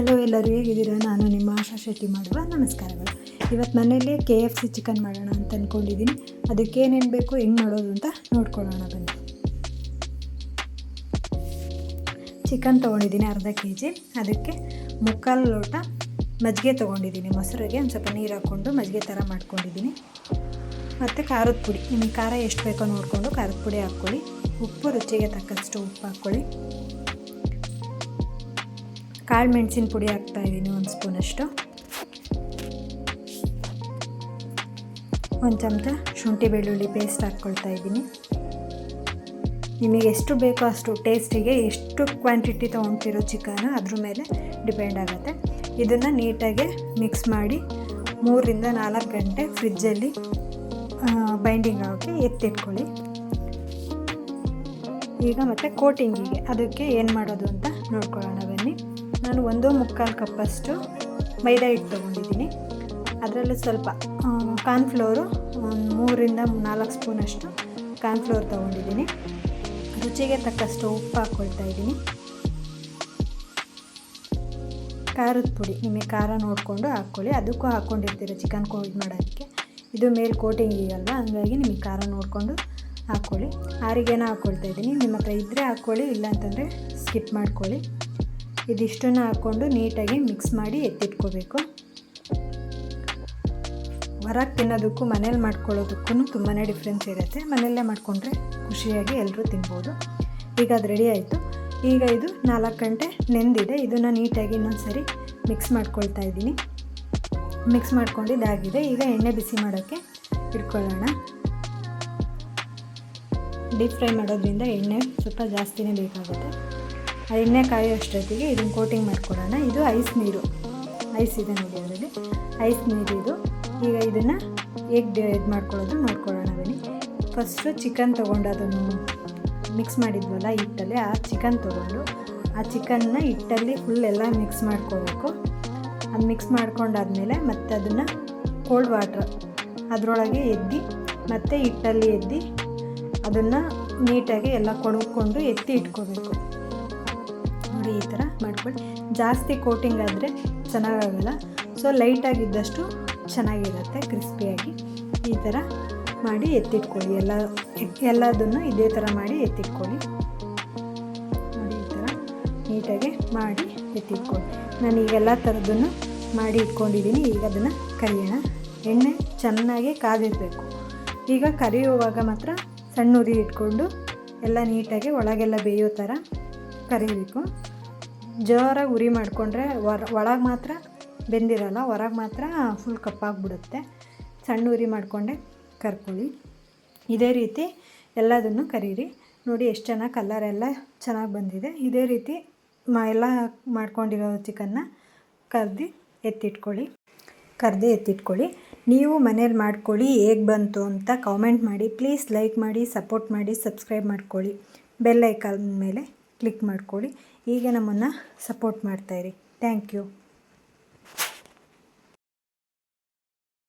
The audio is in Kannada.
ಹಲೋ, ಎಲ್ಲರೂ ಹೇಗಿದ್ದೀರಾ? ನಾನು ನಿಮ್ಮ ಆಶಾ ಶೆಟ್ಟಿ ಮಾಡುವ ನಮಸ್ಕಾರಗಳು. ಇವತ್ತು ಮನೆಯಲ್ಲೇ KFC ಚಿಕನ್ ಮಾಡೋಣ ಅಂತ ಅಂದ್ಕೊಂಡಿದ್ದೀನಿ. ಅದಕ್ಕೆ ಏನೇನು ಬೇಕು, ಹೆಂಗೆ ಮಾಡೋದು ಅಂತ ನೋಡ್ಕೊಳ್ಳೋಣ ಬನ್ನಿ. ಚಿಕನ್ ತೊಗೊಂಡಿದ್ದೀನಿ ಅರ್ಧ kg. ಅದಕ್ಕೆ 3/4 ಲೋಟ ಮಜ್ಜಿಗೆ ತೊಗೊಂಡಿದ್ದೀನಿ. ಮೊಸರಿಗೆ ಒಂದು ಸ್ವಲ್ಪ ನೀರು ಹಾಕ್ಕೊಂಡು ಮಜ್ಜಿಗೆ ಥರ ಮಾಡ್ಕೊಂಡಿದ್ದೀನಿ. ಮತ್ತು ಖಾರದ ಪುಡಿ, ನಿಮಗೆ ಖಾರ ಎಷ್ಟು ಬೇಕೋ ನೋಡಿಕೊಂಡು ಖಾರದ ಪುಡಿ ಹಾಕ್ಕೊಳ್ಳಿ. ಉಪ್ಪು ರುಚಿಗೆ ತಕ್ಕಷ್ಟು ಉಪ್ಪು ಹಾಕ್ಕೊಳ್ಳಿ. ಕಾಳು ಮೆಣಸಿನ ಪುಡಿ ಹಾಕ್ತಾಯಿದ್ದೀನಿ 1 ಸ್ಪೂನಷ್ಟು. 1 ಚಮಚ ಶುಂಠಿ ಬೆಳ್ಳುಳ್ಳಿ ಪೇಸ್ಟ್ ಹಾಕ್ಕೊಳ್ತಾ ಇದ್ದೀನಿ. ನಿಮಗೆ ಎಷ್ಟು ಬೇಕೋ ಅಷ್ಟು ಟೇಸ್ಟಿಗೆ ಎಷ್ಟು ಕ್ವಾಂಟಿಟಿ ತೊಗೊಳ್ತಿರೋ ಚಿಕನ್ ಅದ್ರ ಮೇಲೆ ಡಿಪೆಂಡ್ ಆಗುತ್ತೆ. ಇದನ್ನು ನೀಟಾಗಿ ಮಿಕ್ಸ್ ಮಾಡಿ 3 ರಿಂದ 4 ಗಂಟೆ ಫ್ರಿಜ್ಜಲ್ಲಿ ಬೈಂಡಿಂಗ್ ಆಗಿ ಎತ್ತಿಟ್ಕೊಳ್ಳಿ. ಈಗ ಮತ್ತು ಕೋಟಿಂಗಿಗೆ ಅದಕ್ಕೆ ಏನು ಮಾಡೋದು ಅಂತ ನೋಡ್ಕೊಳ್ಳೋಣ ಬನ್ನಿ. ನಾನು 1.25 ಕಪ್ಪಷ್ಟು ಮೈದಾ ಹಿಟ್ಟು ತೊಗೊಂಡಿದ್ದೀನಿ. ಅದರಲ್ಲಿ ಸ್ವಲ್ಪ ಕಾರ್ನ್ಫ್ಲೋರು 3 ರಿಂದ 4 ಸ್ಪೂನಷ್ಟು ಕಾರ್ನ್ಫ್ಲೋರ್ ತೊಗೊಂಡಿದ್ದೀನಿ. ರುಚಿಗೆ ತಕ್ಕಷ್ಟು ಉಪ್ಪು ಹಾಕ್ಕೊಳ್ತಾ ಇದ್ದೀನಿ. ಖಾರದ ಪುಡಿ ನಿಮಗೆ ಖಾರ ನೋಡಿಕೊಂಡು ಹಾಕ್ಕೊಳ್ಳಿ. ಅದಕ್ಕೂ ಹಾಕ್ಕೊಂಡಿರ್ತೀರ ಚಿಕನ್ ಇದು ಮಾಡೋದಕ್ಕೆ. ಇದು ಮೇಲೆ ಕೋಟಿಂಗಿಗೆ ಅಲ್ವಾ, ಹಂಗಾಗಿ ನಿಮಗೆ ಖಾರ ನೋಡಿಕೊಂಡು ಹಾಕ್ಕೊಳ್ಳಿ. ಆರಿಗೇನ ಹಾಕ್ಕೊಳ್ತಾ ಇದ್ದೀನಿ. ನಿಮ್ಮ ಹತ್ರ ಇದ್ದರೆ ಹಾಕ್ಕೊಳ್ಳಿ, ಇಲ್ಲಾಂತಂದರೆ ಸ್ಕಿಪ್ ಮಾಡ್ಕೊಳ್ಳಿ. ಇದಿಷ್ಟನ್ನು ಹಾಕ್ಕೊಂಡು ನೀಟಾಗಿ ಮಿಕ್ಸ್ ಮಾಡಿ ಎತ್ತಿಟ್ಕೋಬೇಕು. ಹೊರಗೆ ತಿನ್ನೋದಕ್ಕೂ ಮನೇಲಿ ಮಾಡ್ಕೊಳ್ಳೋದಕ್ಕೂ ತುಂಬಾ ಡಿಫ್ರೆನ್ಸ್ ಇರುತ್ತೆ. ಮನೆಯಲ್ಲೇ ಮಾಡಿಕೊಂಡ್ರೆ ಖುಷಿಯಾಗಿ ಎಲ್ಲರೂ ತಿನ್ಬೋದು. ಈಗ ಅದು ರೆಡಿ ಆಯಿತು. ಈಗ ಇದು 4 ಗಂಟೆ ನೆಂದಿದೆ. ಇದನ್ನು ನೀಟಾಗಿ ಇನ್ನೊಂದು ಸರಿ ಮಿಕ್ಸ್ ಮಾಡ್ಕೊಳ್ತಾ ಇದ್ದೀನಿ. ಮಿಕ್ಸ್ ಮಾಡ್ಕೊಂಡಿದ್ದಾಗಿದೆ. ಈಗ ಎಣ್ಣೆ ಬಿಸಿ ಮಾಡೋಕ್ಕೆ ಇಟ್ಕೊಳ್ಳೋಣ. ಡೀಪ್ ಫ್ರೈ ಮಾಡೋದ್ರಿಂದ ಎಣ್ಣೆ ಸ್ವಲ್ಪ ಜಾಸ್ತಿನೇ ಬೇಕಾಗುತ್ತೆ. ಆ ಎಣ್ಣೆ ಕಾಯೋ ಅಷ್ಟೊತ್ತಿಗೆ ಇದನ್ನು ಕೋಟಿಂಗ್ ಮಾಡ್ಕೊಳ್ಳೋಣ. ಇದು ಐಸ್ ನೀರು, ಐಸ್ ಇದೆ ನೋಡಿ ಅದರಲ್ಲಿ, ಐಸ್ ನೀರು ಇದು. ಈಗ ಇದನ್ನು ಹೇಗೆ ಇದು ಮಾಡ್ಕೊಳ್ಳೋದು ನೋಡ್ಕೊಳ್ಳೋಣ ಬನ್ನಿ. ಫಸ್ಟು ಚಿಕನ್ ತೊಗೊಂಡು ಅದನ್ನು ಮಿಕ್ಸ್ ಮಾಡಿದ್ವಲ್ಲ ಹಿಟ್ಟಲ್ಲಿ, ಆ ಚಿಕನ್ ತೊಗೊಂಡು ಆ ಚಿಕನ್ನ ಹಿಟ್ಟಲ್ಲಿ ಫುಲ್ ಎಲ್ಲ ಮಿಕ್ಸ್ ಮಾಡ್ಕೋಬೇಕು. ಅದು ಮಿಕ್ಸ್ ಮಾಡ್ಕೊಂಡಾದ್ಮೇಲೆ ಮತ್ತೆ ಅದನ್ನು ಕೋಲ್ಡ್ ವಾಟ್ರ್ ಅದರೊಳಗೆ ಎದ್ದು ಮತ್ತು ಹಿಟ್ಟಲ್ಲಿ ಎದ್ದು ಅದನ್ನು ನೀಟಾಗಿ ಎಲ್ಲ ಕೊಡ್ಕೊಂಡು ಎತ್ತಿ ಇಟ್ಕೋಬೇಕು. ನೋಡಿ ಈ ಥರ ಮಾಡ್ಕೊಳ್ಳಿ. ಜಾಸ್ತಿ ಕೋಟಿಂಗ್ ಆದರೆ ಚೆನ್ನಾಗಾಗಲ್ಲ. ಸೊ ಲೈಟಾಗಿದ್ದಷ್ಟು ಚೆನ್ನಾಗಿರುತ್ತೆ, ಕ್ರಿಸ್ಪಿಯಾಗಿ. ಈ ಥರ ಮಾಡಿ ಎತ್ತಿಟ್ಕೊಳ್ಳಿ. ಎಲ್ಲದನ್ನು ಇದೇ ಥರ ಮಾಡಿ ಎತ್ತಿಟ್ಕೊಳ್ಳಿ. ನೋಡಿ ಈ ಥರ ನೀಟಾಗಿ ಮಾಡಿ ಎತ್ತಿಟ್ಕೊಳ್ಳಿ. ನಾನು ಈಗೆಲ್ಲ ಥರದನ್ನು ಮಾಡಿ ಇಟ್ಕೊಂಡಿದ್ದೀನಿ. ಈಗ ಅದನ್ನು ಕರಿಯೋಣ. ಎಣ್ಣೆ ಚೆನ್ನಾಗಿ ಕಾದಿರಬೇಕು. ಈಗ ಕರಿಯುವಾಗ ಮಾತ್ರ ಸಣ್ಣ ಉರಿ ಇಟ್ಕೊಂಡು ಎಲ್ಲ ನೀಟಾಗಿ ಒಳಗೆಲ್ಲ ಬೇಯೋ ಥರ ಕರಿಬೇಕು. ಜೋರಾಗಿ ಉರಿ ಮಾಡಿಕೊಂಡ್ರೆ ಒಳಗೆ ಮಾತ್ರ ಬೆಂದಿರಲ್ಲ, ಹೊರಗೆ ಮಾತ್ರ ಫುಲ್ ಕಪ್ಪಾಗಿಬಿಡುತ್ತೆ. ಸಣ್ಣ ಉರಿ ಮಾಡಿಕೊಂಡೆ ಕರ್ಕೊಳ್ಳಿ. ಇದೇ ರೀತಿ ಎಲ್ಲದನ್ನು ಕರೀರಿ. ನೋಡಿ ಎಷ್ಟು ಚೆನ್ನಾಗಿ ಕಲರ್ ಎಲ್ಲ ಚೆನ್ನಾಗಿ ಬಂದಿದೆ. ಇದೇ ರೀತಿ ಎಲ್ಲ ಮಾಡ್ಕೊಂಡಿರೋ ಚಿಕನ್ನ ಕರ್ದು ಎತ್ತಿಟ್ಕೊಳ್ಳಿ. ನೀವು ಮನೇಲಿ ಮಾಡ್ಕೊಳ್ಳಿ. ಹೇಗೆ ಬಂತು ಅಂತ ಕಾಮೆಂಟ್ ಮಾಡಿ. ಪ್ಲೀಸ್ ಲೈಕ್ ಮಾಡಿ, ಸಪೋರ್ಟ್ ಮಾಡಿ, ಸಬ್ಸ್ಕ್ರೈಬ್ ಮಾಡ್ಕೊಳ್ಳಿ. ಬೆಲ್ ಐಕಾನ್ ಮೇಲೆ ಕ್ಲಿಕ್ ಮಾಡ್ಕೊಳ್ಳಿ. ಹೀಗೆ ನಮ್ಮನ್ನು ಸಪೋರ್ಟ್ ಮಾಡ್ತಾಯಿರಿ. Thank you.